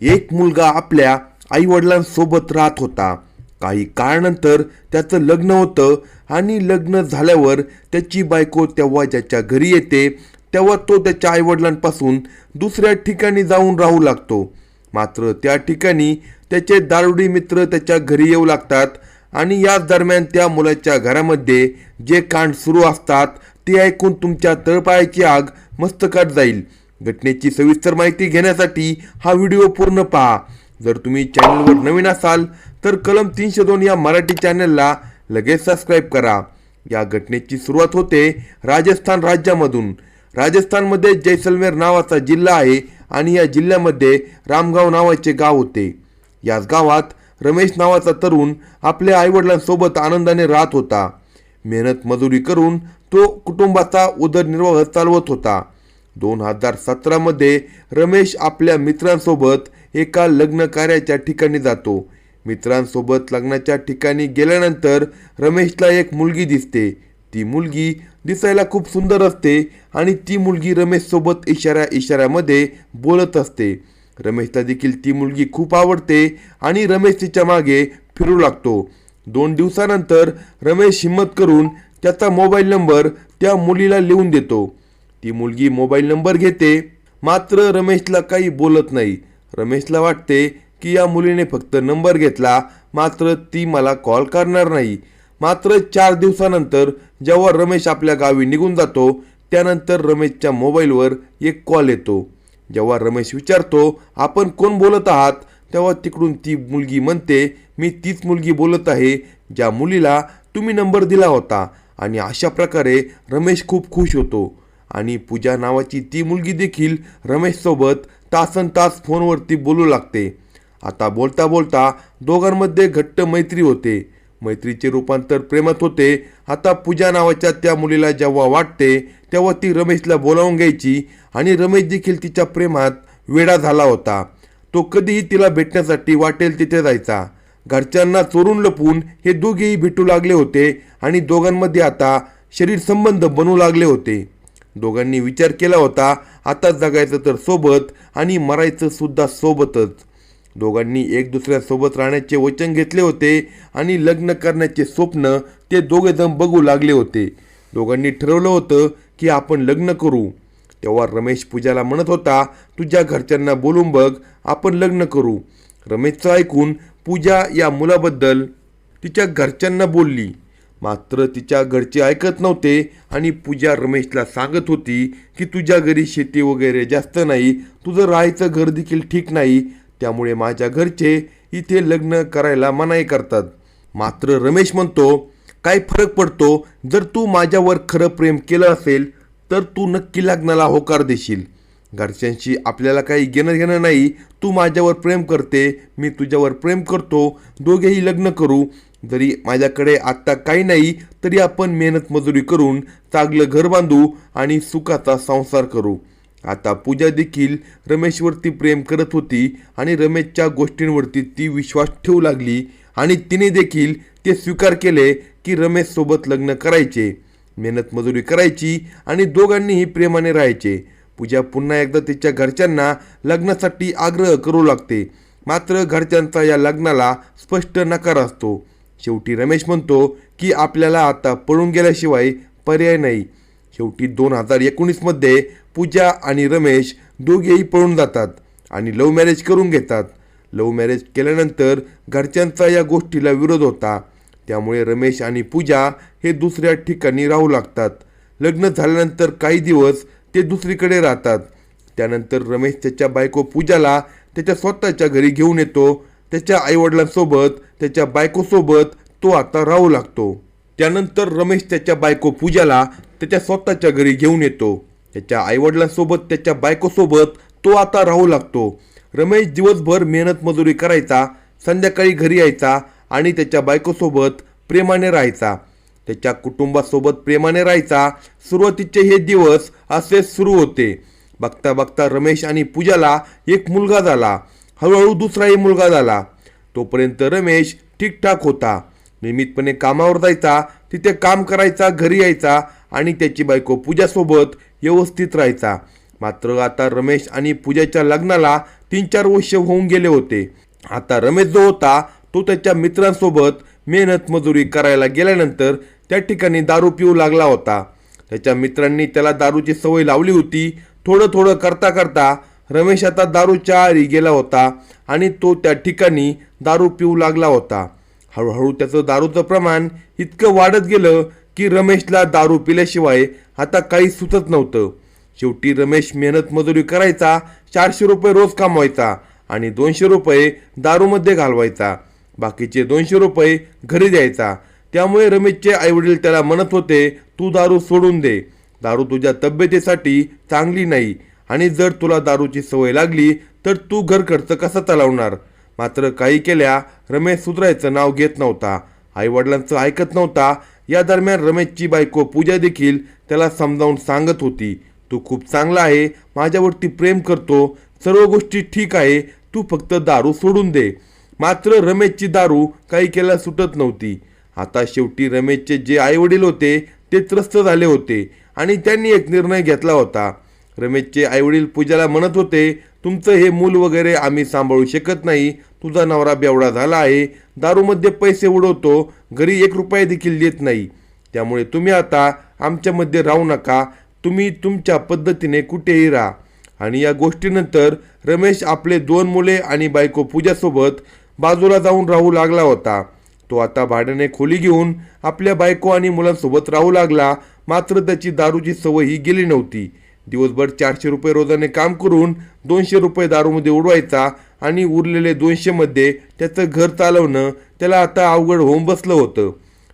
एक मुलगा आपल्या आईवडिलांसोबत राहत होता. काही काळानंतर त्याचं लग्न होतं आणि लग्न झाल्यावर त्याची बायको तेव्हा ज्याच्या घरी येते तेव्हा तो त्याच्या आईवडिलांपासून दुसऱ्या ठिकाणी जाऊन राहू लागतो. मात्र त्या ठिकाणी त्याचे दारुडी मित्र त्याच्या घरी येऊ लागतात आणि याच दरम्यान त्या मुलाच्या घरामध्ये जे कांड सुरू असतात ते ऐकून तुमच्या तळपायाची आग मस्तकात जाईल. घटनेची सविस्तर माहिती घेण्यासाठी हा व्हिडिओ पूर्ण पहा. जर तुम्ही चॅनलवर नवीन असाल तर कलम 302 या मराठी चॅनलला लगेच सबस्क्राईब करा. या घटनेची सुरुवात होते राजस्थान राज्यामधून. राजस्थानमध्ये जैसलमेर नावाचा जिल्हा आहे आणि या जिल्ह्यामध्ये रामगाव नावाचे गाव होते. याच गावात रमेश नावाचा तरुण आपल्या आईवडिलांसोबत आनंदाने राहत होता. मेहनत मजुरी करून तो कुटुंबाचा उदरनिर्वाह चालवत होता. 2017 मध्ये रमेश आपल्या मित्रांसोबत एका लग्न कार्याच्या ठिकाणी जातो. मित्रांसोबत लग्नाच्या ठिकाणी गेल्यानंतर रमेशला एक मुलगी दिसते. ती मुलगी दिसायला खूप सुंदर असते आणि ती मुलगी रमेश सोबत इशाऱ्यामध्ये बोलत असते. रमेशला देखील ती मुलगी खूप आवडते आणि रमेश तिच्या मागे फिरू लागतो. 2 दिवसानंतर रमेश हिम्मत करून त्याचा मोबाईल नंबर त्या मुलीला लिहून देतो. ती मुलगी मोबाईल नंबर घेते, मात्र रमेशला काही बोलत नाही. रमेशला वाटते की या मुलीने फक्त नंबर घेतला, मात्र ती मला कॉल करणार नाही. मात्र 4 दिवसानंतर जेव्हा रमेश आपल्या गावी निघून जातो त्यानंतर रमेशच्या मोबाईलवर एक कॉल येतो. जेव्हा रमेश विचारतो आपण कोण बोलत आहात, तेव्हा तिकडून ती मुलगी म्हणते मी तीच मुलगी बोलत आहे ज्या मुलीला तुम्ही नंबर दिला होता. आणि अशा प्रकारे रमेश खूप खुश होतो आणि पूजा नावाची ती मुलगी देखील रमेशसोबत तासनतास फोनवरती बोलू लागते. आता बोलता बोलता दोघांमध्ये घट्ट मैत्री होते. मैत्रीचे रूपांतर प्रेमात होते. आता पूजा नावाच्या त्या मुलीला जेव्हा वाटते तेव्हा ती रमेशला बोलावून घ्यायची आणि रमेश देखील तिच्या प्रेमात वेडा झाला होता. तो कधीही तिला भेटण्यासाठी वाटेल तिथे जायचा. घरच्यांना चोरून लपून हे दोघेही भेटू लागले होते आणि दोघांमध्ये आता शरीर संबंध बनू लागले होते. दोघांनी विचार केला होता आता जगायचं तर सोबत आणि मरायचं सुद्धा सोबतच. दोघांनी एक दुसऱ्यासोबत राहण्याचे वचन घेतले होते आणि लग्न करण्याचे स्वप्न ते दोघेजण बघू लागले होते. दोघांनी ठरवलं होतं की आपण लग्न करू. तेव्हा रमेश पूजाला म्हणत होता तुझ्या घरच्यांना बोलून बघ, आपण लग्न करू. रमेशचं ऐकून पूजा या मुलाबद्दल तिच्या घरच्यांना बोलली, मात्र तिच्या घरचे ऐकत नव्हते आणि पूजा रमेशला सांगत होती की तुझ्या घरी शेती वगैरे जास्त नाही, तुझं राहायचं घर देखील ठीक नाही, त्यामुळे माझ्या घरचे इथे लग्न करायला मनाई करतात. मात्र रमेश म्हणतो काय फरक पडतो, जर तू माझ्यावर खरं प्रेम केलं असेल तर तू नक्की लग्नाला होकार देशील. घरच्यांशी आपल्याला काही घेणं नाही. तू माझ्यावर प्रेम करते, मी तुझ्यावर प्रेम करतो, दोघेही लग्न करू. जरी माझ्याकडे आत्ता काही नाही तरी आपण मेहनत मजुरी करून चांगलं घर बांधू आणि सुखाचा संसार करू. आता पूजा देखील रमेशवरती प्रेम करत होती आणि रमेशच्या गोष्टींवरती ती विश्वास ठेवू लागली आणि तिने देखील ते स्वीकार केले की रमेशसोबत लग्न करायचे, मेहनत मजुरी करायची आणि दोघांनीही प्रेमाने राहायचे. पूजा पुन्हा एकदा तिच्या घरच्यांना लग्नासाठी आग्रह करू लागते, मात्र घरच्यांचा या लग्नाला स्पष्ट नकार असतो. शेवटी रमेश म्हणतो की आपल्याला आता पळून गेल्याशिवाय पर्याय नाही. शेवटी 2019 मध्ये पूजा आणि रमेश दोघेही पळून जातात आणि लव्ह मॅरेज करून घेतात. लव्ह मॅरेज केल्यानंतर घरच्यांचा या गोष्टीला विरोध होता, त्यामुळे रमेश आणि पूजा हे दुसऱ्या ठिकाणी राहू लागतात. लग्न झाल्यानंतर काही दिवस ते दुसरीकडे राहतात. त्यानंतर रमेश त्याच्या बायको पूजाला त्याच्या स्वतःच्या घरी घेऊन येतो. त्याच्या आईवडिलांसोबत त्याच्या बायकोसोबत तो आता राहू लागतो. त्यानंतर रमेश त्याच्या बायको पूजाला त्याच्या स्वतःच्या घरी घेऊन येतो. त्याच्या आईवडिलांसोबत त्याच्या बायकोसोबत तो आता राहू लागतो. रमेश दिवसभर मेहनत मजुरी करायचा, संध्याकाळी घरी यायचा आणि त्याच्या बायकोसोबत प्रेमाने राहायचा, त्याच्या कुटुंबासोबत प्रेमाने राहायचा. सुरुवातीचे हे दिवस असे सुरू होते. बघता बघता रमेश आणि पूजाला एक मुलगा झाला. हळूहळू दुसराही मुलगा झाला. तोपर्यंत रमेश ठीकठाक होता. नियमितपणे कामावर जायचा, तिथे काम करायचा, घरी यायचा आणि त्याची बायको पूजासोबत व्यवस्थित राहायचा. मात्र आता रमेश आणि पूजाच्या लग्नाला 3-4 वर्ष होऊन गेले होते. आता रमेश जो होता तो त्याच्या मित्रांसोबत मेहनत मजुरी करायला गेल्यानंतर त्या ठिकाणी दारू पिऊ लागला होता. त्याच्या मित्रांनी त्याला दारूची सवय लावली होती. थोडं थोडं करता करता रमेश आता दारूच्या आहारी गेला होता आणि तो त्या ठिकाणी दारू पिऊ लागला होता. हळूहळू त्याचं दारूचं प्रमाण इतकं वाढत गेलं की रमेशला दारू पिल्याशिवाय आता काही सुचत नव्हतं. शेवटी रमेश मेहनत मजुरी करायचा, 400 रुपये रोज कमवायचा आणि 200 रुपये दारूमध्ये घालवायचा. बाकीचे 200 रुपये घरी द्यायचा. त्यामुळे रमेशचे आईवडील त्याला म्हणत होते, तू दारू सोडून दे, दारू तुझ्या तब्येतीसाठी चांगली नाही आणि जर तुला दारूची सवय लागली तर तू घर खर्च कसा चालवणार. मात्र काही केल्या रमेश सुधारायचं नाव घेत नव्हता, आईवडिलांचं ऐकत नव्हता. या दरम्यान रमेशची बायको पूजा देखील त्याला समजावून सांगत होती, तू खूप चांगला आहे, माझ्यावरती प्रेम करतो, सर्व गोष्टी ठीक आहे, तू फक्त दारू सोडून दे. मात्र रमेशची दारू काही केल्या सुटत नव्हती. आता शेवटी रमेशचे जे आईवडील होते ते त्रस्त झाले होते आणि त्यांनी एक निर्णय घेतला होता. रमेशचे आईवडील पूजाला म्हणत होते, तुमचं हे मूल वगैरे आम्ही सांभाळू शकत नाही, तुझा नवरा बेवडा झाला आहे, दारूमध्ये पैसे उडवतो, घरी 1 रुपया देखील देत नाही, त्यामुळे तुम्ही आता आमच्यामध्ये राहू नका, तुम्ही तुमच्या पद्धतीने कुठेही राहा. आणि या गोष्टीनंतर रमेश आपले 2 मुले आणि बायको पूजासोबत बाजूला जाऊन राहू लागला होता. तो आता भाड्याने खोली घेऊन आपल्या बायको आणि मुलांसोबत राहू लागला. मात्र त्याची दारूची सवय ही गेली नव्हती. दिवसभर 400 रुपये रोजाने काम करून 200 रुपये दारूमध्ये उडवायचा आणि उरलेले 200 मध्ये त्याचं घर चालवणं त्याला आता अवघड होऊन बसलं होतं.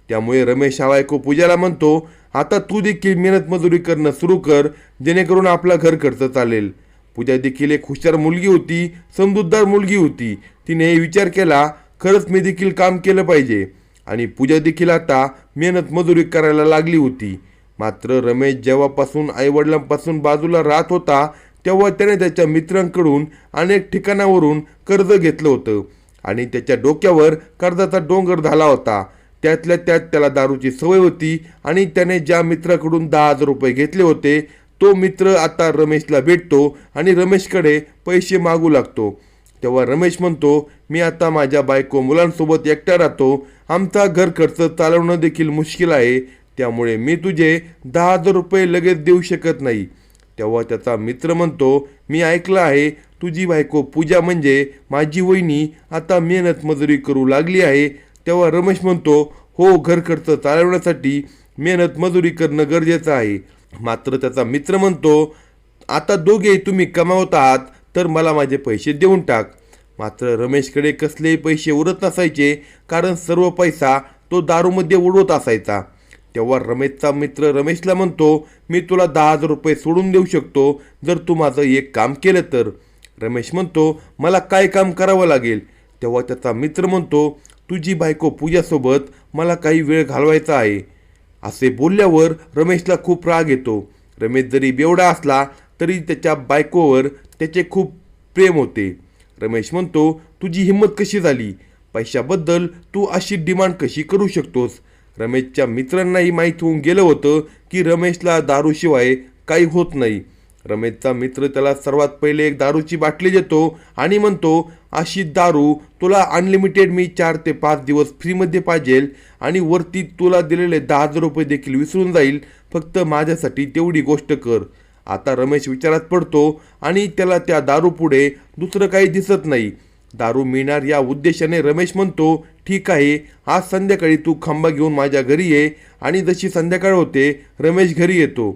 त्यामुळे रमेश बायको पूजाला म्हणतो, आता तू देखील मेहनत मजुरी करणं सुरू कर, जेणेकरून आपला घर खर्च चालेल. पूजा देखील एक हुशार मुलगी होती, समजूतदार मुलगी होती. तिने विचार केला, खरंच मी देखील काम केलं पाहिजे. आणि पूजा देखील आता मेहनत मजुरी करायला लागली होती. मात्र रमेश जेव्हापासून आईवडिलांपासून बाजूला राहत होता तेव्हा त्याने त्याच्या मित्रांकडून अनेक ठिकाणावरून कर्ज घेतलं होतं आणि त्याच्या डोक्यावर कर्जाचा डोंगर झाला होता. त्यातल्या त्यात त्याला दारूची सवय होती आणि त्याने ज्या मित्राकडून 10,000 रुपये घेतले होते तो मित्र आता रमेशला भेटतो आणि रमेशकडे पैसे मागू लागतो. तेव्हा रमेश म्हणतो, मी आता माझ्या बायको मुलांसोबत एकटा राहतो, आमचा घर खर्च चालवणं देखील मुश्किल आहे, त्यामुळे मी तुझे 10,000 रुपये लगेच देऊ शकत नाही. तेव्हा त्याचा मित्र म्हणतो, मी ऐकलं आहे तुझी बायको पूजा म्हणजे माझी वहिनी आता मेहनत मजुरी करू लागली आहे. तेव्हा रमेश म्हणतो, हो, घर खर्च चालवण्यासाठी मेहनत मजुरी करणं गरजेचं आहे. मात्र त्याचा मित्र म्हणतो, आता दोघे तुम्ही कमावत आहात तर मला माझे पैसे देऊन टाक. मात्र रमेशकडे कसलेही पैसे उरत नसायचे, कारण सर्व पैसा तो दारूमध्ये उडवत असायचा. तेव्हा रमेशचा मित्र रमेशला म्हणतो, मी तुला 10,000 रुपये सोडून देऊ शकतो जर तू माझं एक काम केलं तर. रमेश म्हणतो, मला काय काम करावं लागेल. तेव्हा त्याचा मित्र म्हणतो, तुझी बायको पूजासोबत मला काही वेळ घालवायचा आहे. असे बोलल्यावर रमेशला खूप राग येतो. रमेश जरी बेवडा असला तरी त्याच्या बायकोवर त्याचे खूप प्रेम होते. रमेश म्हणतो, तुझी हिंमत कशी झाली, पैशाबद्दल तू अशी डिमांड कशी करू शकतोस. रमेशच्या मित्रांनाही माहीत होऊन गेलं होतं की रमेशला दारूशिवाय काही होत नाही. रमेशचा मित्र त्याला सर्वात पहिले एक दारूची बाटली देतो आणि म्हणतो, अशी दारू तुला अनलिमिटेड मी 4 ते 5 दिवस फ्रीमध्ये पाहिजेल आणि वरती तुला दिलेले 10,000 रुपये देखील विसरून जाईल, फक्त माझ्यासाठी तेवढी गोष्ट कर. आता रमेश विचारात पडतो आणि त्याला त्या दारू पुढे दुसरं काही दिसत नाही. दारू मिळणार या उद्देशाने रमेश म्हणतो, ठीक आहे, आज संध्याकाळी तू खांबा घेऊन माझ्या घरी ये. आणि जशी संध्याकाळ होते रमेश घरी येतो.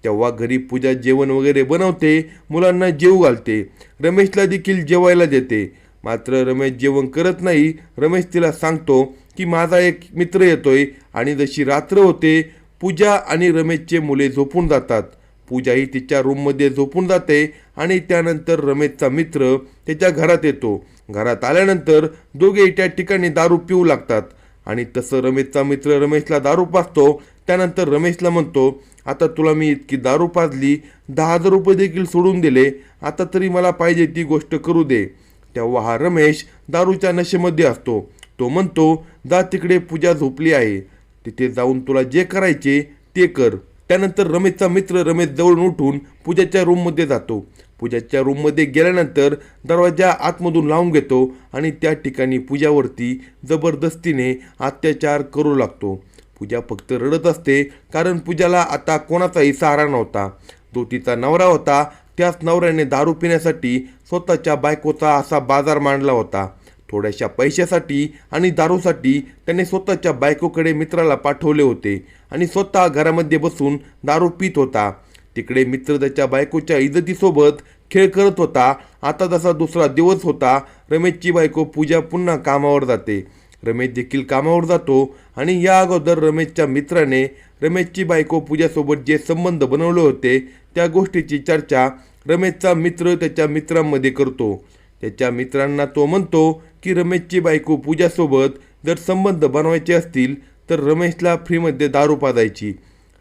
तेव्हा घरी पूजा जेवण वगैरे बनवते, मुलांना जेवू घालते, रमेशला देखील जेवायला देते. मात्र रमेश जेवण करत नाही. रमेश तिला सांगतो की माझा एक मित्र येतोय. आणि जशी रात्र होते पूजा आणि रमेशचे मुले झोपून जातात. पूजाही तिच्या रूममध्ये झोपून जाते आणि त्यानंतर रमेशचा मित्र त्याच्या घरात येतो. घरात आल्यानंतर दोघे त्या ठिकाणी दारू पिऊ लागतात आणि तसं रमेशचा मित्र रमेशला दारू पाजतो. त्यानंतर रमेशला म्हणतो, आता तुला मी इतकी दारू पाजली, 10,000 रुपये देखील सोडून दिले, आता तरी मला पाहिजे ती गोष्ट करू दे. तेव्हा हा रमेश दारूच्या नशेमध्ये असतो. तो म्हणतो, जा तिकडे पूजा झोपली आहे, तिथे जाऊन तुला जे करायचे ते कर. त्यानंतर रमेशचा मित्र रमेश जवळून उठून पूजाच्या रूममध्ये जातो. पूजाच्या रूममध्ये गेल्यानंतर दरवाजा आतमधून लावून घेतो आणि त्या ठिकाणी पूजावरती जबरदस्तीने अत्याचार करू लागतो. पूजा फक्त रडत असते, कारण पूजाला आता कोणाचाही सहारा नव्हता. जो तिचा नवरा होता त्याच नवऱ्याने दारू पिण्यासाठी स्वतःच्या बायकोचा असा बाजार मांडला होता. थोड्याशा पैशासाठी आणि दारूसाठी त्याने स्वतःच्या बायकोकडे मित्राला पाठवले होते आणि स्वतः घरामध्ये बसून दारू पित होता. तिकडे मित्र त्याच्या बायकोच्या इज्जतीसोबत खेळ करत होता. आता जसा दुसरा दिवस होता, रमेशची बायको पूजा पुन्हा कामावर जाते. रमेश देखील कामावर जातो आणि या अगोदर रमेशच्या मित्राने रमेशची बायको पूजासोबत जे संबंध बनवले होते त्या गोष्टीची चर्चा रमेशचा मित्र त्याच्या मित्रांमध्ये करतो. त्याच्या मित्रांना तो म्हणतो की रमेशची बायको पूजासोबत जर संबंध बनवायचे असतील तर रमेशला फ्रीमध्ये दारू पाजायची.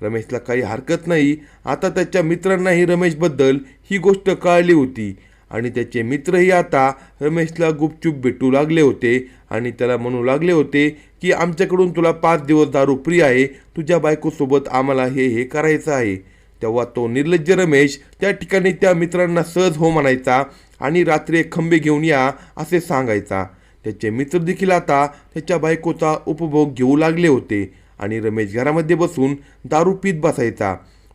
रमेशला काही हरकत नाही. आता त्याच्या मित्रांनाही रमेशबद्दल ही गोष्ट कळली होती आणि त्याचे मित्रही आता रमेशला गुपचूप भेटू लागले होते आणि त्याला म्हणू लागले होते की आमच्याकडून तुला 5 दिवस दारू फ्री आहे, तुझ्या बायकोसोबत आम्हाला हे करायचं आहे. तेव्हा तो निर्लज्ज रमेश त्या ठिकाणी त्या मित्रांना सहज हो म्हणायचा आणि रात्री खंबे घेऊन या असे सांगायचा. त्याचे मित्र देखील आता त्याच्या बायकोचा उपभोग घेऊ लागले होते आणि रमेश घरामध्ये बसून दारू पीत बसायचा.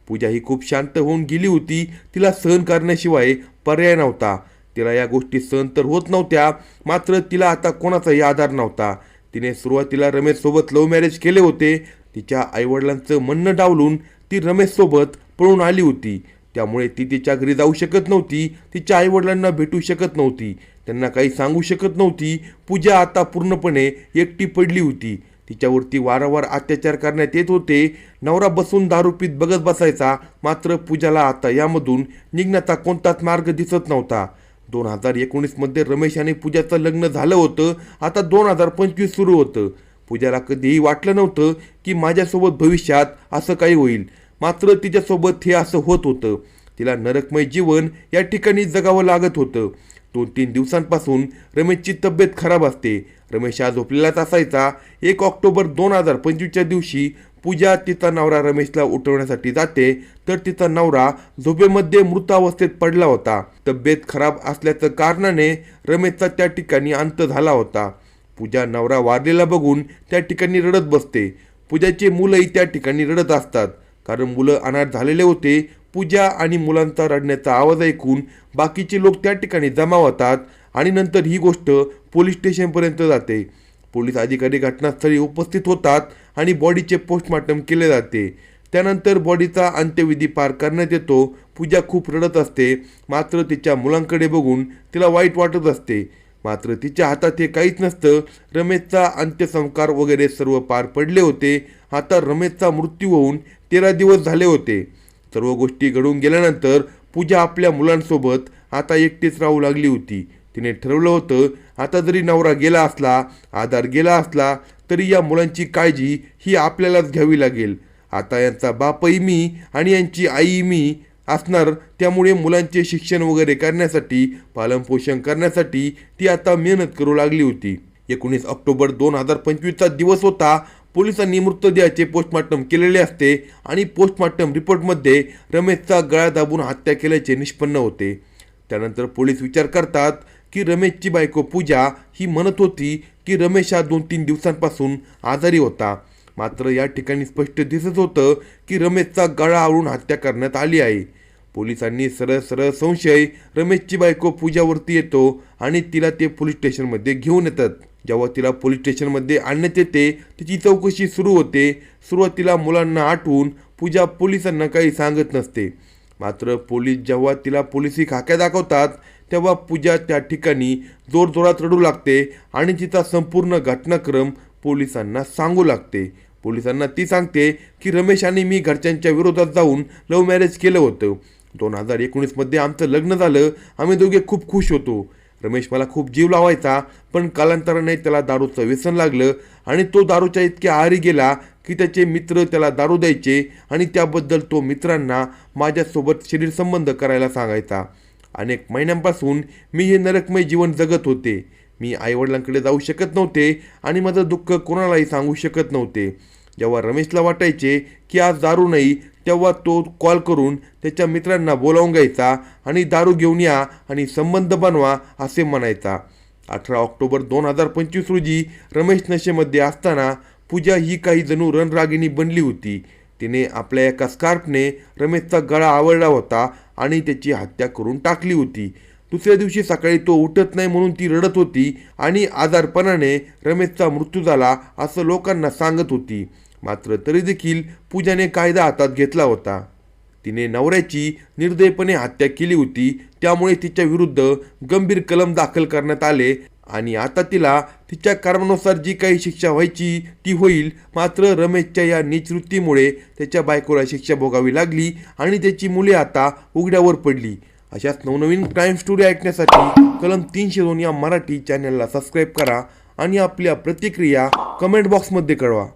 पूजा ही खूप शांत होऊन गेली होती. तिला सहन करण्याशिवाय पर्याय नव्हता. तिला या गोष्टी सहन तर होत नव्हत्या, मात्र तिला आता कोणाचाही आधार नव्हता. तिने सुरुवातीला रमेशसोबत लव्ह मॅरेज केले होते. तिच्या आईवडिलांचं म्हणणं डावलून ती रमेशसोबत पळून आली होती. त्यामुळे ती तिच्या घरी जाऊ शकत नव्हती, तिच्या आईवडिलांना भेटू शकत नव्हती, त्यांना काही सांगू शकत नव्हती. पूजा आता पूर्णपणे एकटी पडली होती. तिच्यावरती वारंवार अत्याचार करण्यात येत होते. नवरा बसून दारू पीत बघत बसायचा, मात्र पूजाला आता यामधून निघण्याचा कोणताच मार्ग दिसत नव्हता. 2019मध्ये रमेश आणि पूजाचं लग्न झालं होतं. आता 2025 सुरू होतं. पूजाला कधीही वाटलं नव्हतं की माझ्यासोबत भविष्यात असं काही होईल, मात्र तिच्यासोबत हे असं होत होतं. तिला नरकमय जीवन या ठिकाणी जगावं लागत होतं. 2-3 दिवसांपासून रमेशची तब्येत खराब असते. रमेश हा झोपलेलाच असायचा. 1 ऑक्टोबर 2025च्या दिवशी पूजा तिचा नवरा रमेशला उठवण्यासाठी जाते, तर तिचा नवरा झोपेमध्ये मृतावस्थेत पडला होता. तब्येत खराब असल्याच्या कारणाने रमेशचा त्या ठिकाणी अंत झाला होता. पूजा नवरा वारलेला बघून त्या ठिकाणी रडत बसते. पूजाचे मुलंही त्या ठिकाणी रडत असतात, कारण मुलं अनाथ झालेले होते. पूजा आणि मुलांचा रडण्याचा आवाज ऐकून बाकीचे लोक त्या ठिकाणी जमा होतात आणि नंतर ही गोष्ट पोलीस स्टेशनपर्यंत जाते. पोलीस अधिकारी घटनास्थळी उपस्थित होतात आणि बॉडीचे पोस्टमॉर्टम केले जाते. त्यानंतर बॉडीचा अंत्यविधी पार करण्यात येतो. पूजा खूप रडत असते, मात्र तिच्या मुलांकडे बघून तिला वाईट वाटत असते. मात्र तिच्या हातात हे काहीच नसतं. रमेशचा अंत्यसंस्कार वगैरे सर्व पार पडले होते. आता रमेशचा मृत्यू होऊन 13 दिवस झाले होते. सर्व गोष्टी घडून गेल्यानंतर पूजा आपल्या मुलांसोबत आता एकटीच राहू लागली होती. तिने ठरवलं होतं, आता जरी नवरा गेला असला, आधार गेला असला, तरी या मुलांची काळजी ही आपल्यालाच घ्यावी लागेल. आता यांचा बापही मी आणि यांची आई मी असणार. त्यामुळे मुलांचे शिक्षण वगैरे करण्यासाठी, पालनपोषण करण्यासाठी ती आता मेहनत करू लागली होती. 19 ऑक्टोबर 2025चा दिवस होता. पोलिसांनी मृतदेहाचे पोस्टमॉर्टम केलेले असते आणि पोस्टमॉर्टम रिपोर्टमध्ये रमेशचा गळा दाबून हत्या केल्याचे निष्पन्न होते. त्यानंतर पोलीस विचार करतात की रमेशची बायको पूजा ही म्हणत होती की रमेश हा 2-3 दिवसांपासून आजारी होता. मात्र या ठिकाणी स्पष्ट दिसत होतं की रमेशचा गळा आवळून हत्या करण्यात आली आहे. पोलिसांनी सरळ संशय रमेशची बायको पूजावरती येतो आणि तिला ते पोलीस स्टेशनमध्ये घेऊन येतात. जेव्हा तिला पोलीस स्टेशनमध्ये आणण्यात येते, तिची चौकशी सुरू होते. सुरुवातीला मुलांना आठवून पूजा पोलिसांना काही सांगत नसते. मात्र पोलीस जेव्हा तिला पोलिसी खाक्या दाखवतात, तेव्हा पूजा त्या ठिकाणी जोरजोरात रडू लागते आणि तिचा संपूर्ण घटनाक्रम पोलिसांना सांगू लागते. पोलिसांना ती सांगते की रमेश आणि मी घरच्यांच्या विरोधात जाऊन लव्ह मॅरेज केलं होतं. 2019मध्ये आमचं लग्न झालं. आम्ही दोघे खूप खुश होतो. रमेश मला खूप जीव लावायचा, पण कालांतराने त्याला दारूचं व्यसन लागलं आणि तो दारूच्या इतक्या आहारी गेला की त्याचे मित्र त्याला दारू द्यायचे आणि त्याबद्दल तो मित्रांना माझ्यासोबत शरीर संबंध करायला सांगायचा. अनेक महिन्यांपासून मी हे नरकमय जीवन जगत होते. मी आईवडिलांकडे जाऊ शकत नव्हते आणि माझं दुःख कोणालाही सांगू शकत नव्हते. जेव्हा रमेशला वाटायचे की आज दारू नाही, तेव्हा तो कॉल करून त्याच्या मित्रांना बोलावून घ्यायचा आणि दारू घेऊन या आणि संबंध बनवा असे म्हणायचा. 18 ऑक्टोबर 2025 रोजी रमेश नशेमध्ये असताना पूजा ही काही जणू रणरागिणी बनली होती. तिने आपल्या एका स्कार्फने रमेशचा गळा आवळला होता आणि त्याची हत्या करून टाकली होती. दुसऱ्या दिवशी सकाळी तो उठत नाही म्हणून ती रडत होती आणि आजारपणाने रमेशचा मृत्यू झाला असं लोकांना सांगत होती. मात्र तरी देखील पूजाने कायदा हातात घेतला होता. तिने नवऱ्याची निर्दयपणे हत्या केली होती, त्यामुळे तिच्या विरुद्ध गंभीर कलम दाखल करण्यात आले आणि आता तिला तिच्या कर्मानुसार जी काही शिक्षा व्हायची ती होईल. मात्र रमेशच्या या नीच वृत्तीमुळे त्याच्या बायकोला शिक्षा भोगावी लागली आणि त्याची मुले आता उघड्यावर पडली. अशाच नवनवीन क्राईम स्टोरी ऐकण्यासाठी कलम 302 या मराठी चॅनलला सबस्क्राईब करा आणि आपल्या प्रतिक्रिया कमेंट बॉक्समध्ये कळवा.